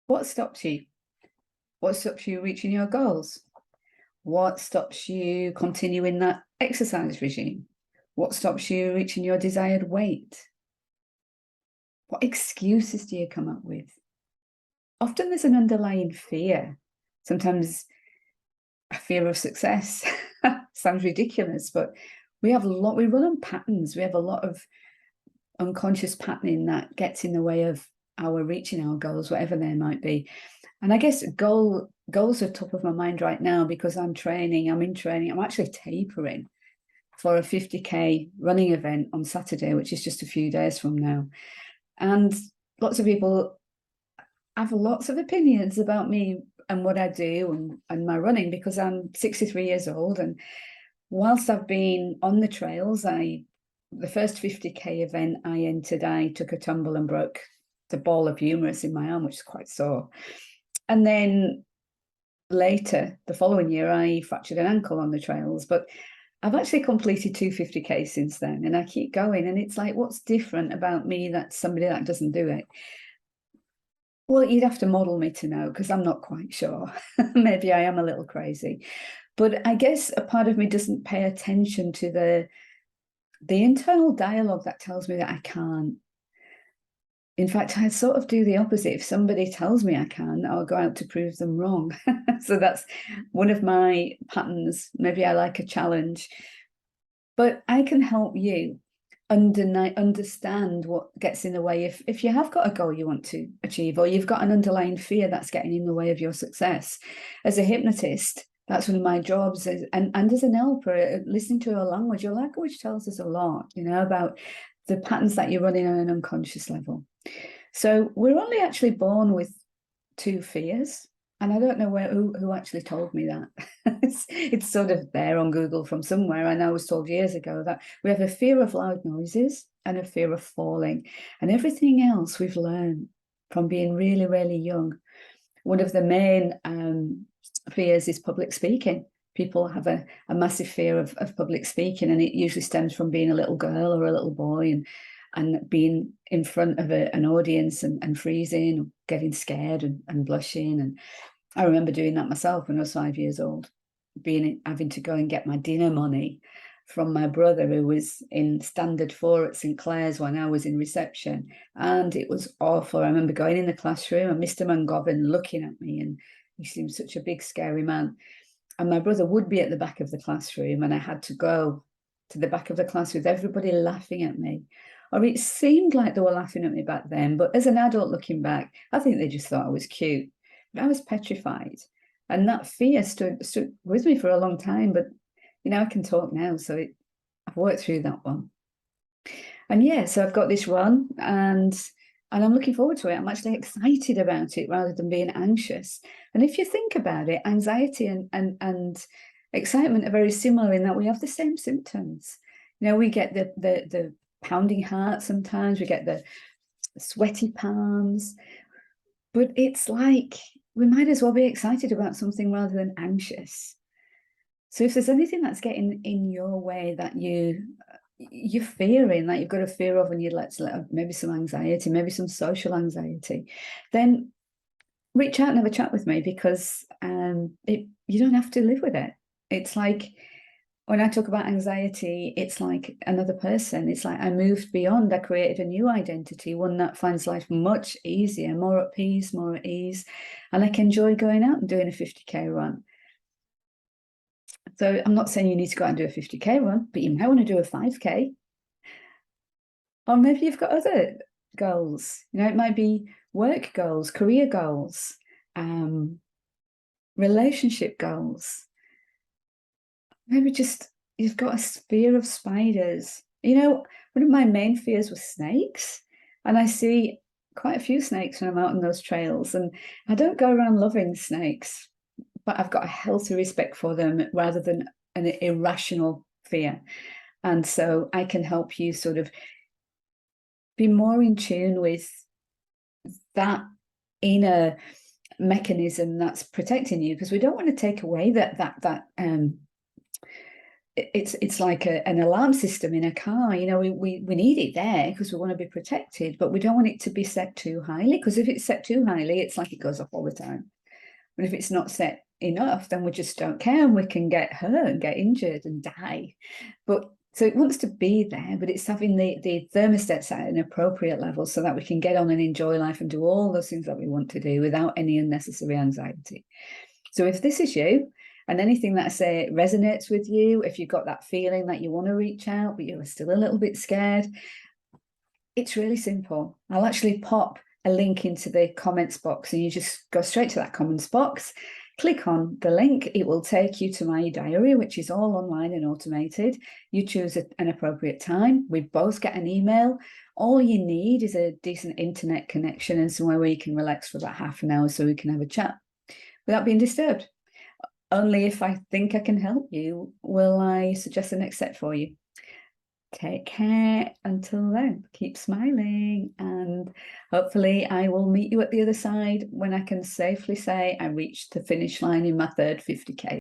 What stops you? What stops you reaching your goals? What stops you continuing that exercise regime? What stops you reaching your desired weight? What excuses do you come up with? Often there's an underlying fear. Sometimes a fear of success. Sounds ridiculous, but we run on patterns. We have a lot of unconscious patterning that gets in the way of our reaching our goals, whatever they might be. And I guess goals are top of my mind right now because I'm in training. I'm actually tapering for a 50K running event on Saturday, which is just a few days from now. And lots of people have lots of opinions about me and what I do and my running, because I'm 63 years old. And whilst I've been on the trails, the first 50K event I entered, I took a tumble and broke the ball of humerus in my arm, which is quite sore. And then later, the following year, I fractured an ankle on the trails. But I've actually completed 250K since then, and I keep going. And it's like, what's different about me that's somebody that doesn't do it? Well, you'd have to model me to know, because I'm not quite sure. Maybe I am a little crazy. But I guess a part of me doesn't pay attention to the internal dialogue that tells me that I can't. In fact, I sort of do the opposite. If somebody tells me I can, I'll go out to prove them wrong. So that's one of my patterns. Maybe I like a challenge. But I can help you understand what gets in the way if you have got a goal you want to achieve, or you've got an underlying fear that's getting in the way of your success. As a hypnotist, that's one of my jobs, and as an helper, listening to your language. Your language tells us a lot, about the patterns that you're running on an unconscious level. So we're only actually born with 2 fears. And I don't know who actually told me that. It's sort of there on Google from somewhere. And I was told years ago that we have a fear of loud noises and a fear of falling. And everything else we've learned from being really, really young. One of the main fears is public speaking. People have a massive fear of public speaking, and it usually stems from being a little girl or a little boy and being in front of an audience and freezing, or getting scared and blushing. And I remember doing that myself when I was 5 years old, having to go and get my dinner money from my brother, who was in standard 4 at St. Clair's when I was in reception. And it was awful. I remember going in the classroom and Mr. Mangovin looking at me, and he seemed such a big, scary man. And my brother would be at the back of the classroom, and I had to go to the back of the class with everybody laughing at me. Or it seemed like they were laughing at me back then, but as an adult looking back, I think they just thought I was cute. But I was petrified. And that fear stood with me for a long time. But, I can talk now, so I've worked through that one. And yeah, so I've got this run, and I'm looking forward to it. I'm actually excited about it rather than being anxious. And if you think about it, anxiety and excitement are very similar in that we have the same symptoms. We get the pounding heart sometimes, we get the sweaty palms, but it's like we might as well be excited about something rather than anxious. So if there's anything that's getting in your way that you're fearing, that you've got a fear of, and you'd like to let maybe some anxiety, maybe some social anxiety, then reach out and have a chat with me, because you don't have to live with it. It's like when I talk about anxiety, it's like another person. It's like I moved beyond. I created a new identity, one that finds life much easier, more at peace, more at ease, and I can enjoy going out and doing a 50K run. So I'm not saying you need to go out and do a 50K run, but you might want to do a 5K. Or maybe you've got other goals. It might be work goals, career goals, relationship goals. Maybe just you've got a fear of spiders. One of my main fears was snakes. And I see quite a few snakes when I'm out on those trails. And I don't go around loving snakes, but I've got a healthy respect for them rather than an irrational fear. And so I can help you sort of be more in tune with that inner mechanism that's protecting you, because we don't want to take away that it's like an alarm system in a car. You know, we need it there because we want to be protected, but we don't want it to be set too highly, because if it's set too highly, it's like it goes off all the time. But if it's not set enough, then we just don't care, and we can get hurt and get injured and die. But so it wants to be there, but it's having the thermostat set at an appropriate level so that we can get on and enjoy life and do all those things that we want to do without any unnecessary anxiety. So if this is you, and anything that I say resonates with you, if you've got that feeling that you want to reach out, but you're still a little bit scared, it's really simple. I'll actually pop a link into the comments box, and you just go straight to that comments box, click on the link. It will take you to my diary, which is all online and automated. You choose an appropriate time. We both get an email. All you need is a decent internet connection and somewhere where you can relax for about half an hour so we can have a chat without being disturbed. Only if I think I can help you will I suggest the next step for you. Take care until then. Keep smiling, and hopefully I will meet you at the other side when I can safely say I reached the finish line in my third 50K.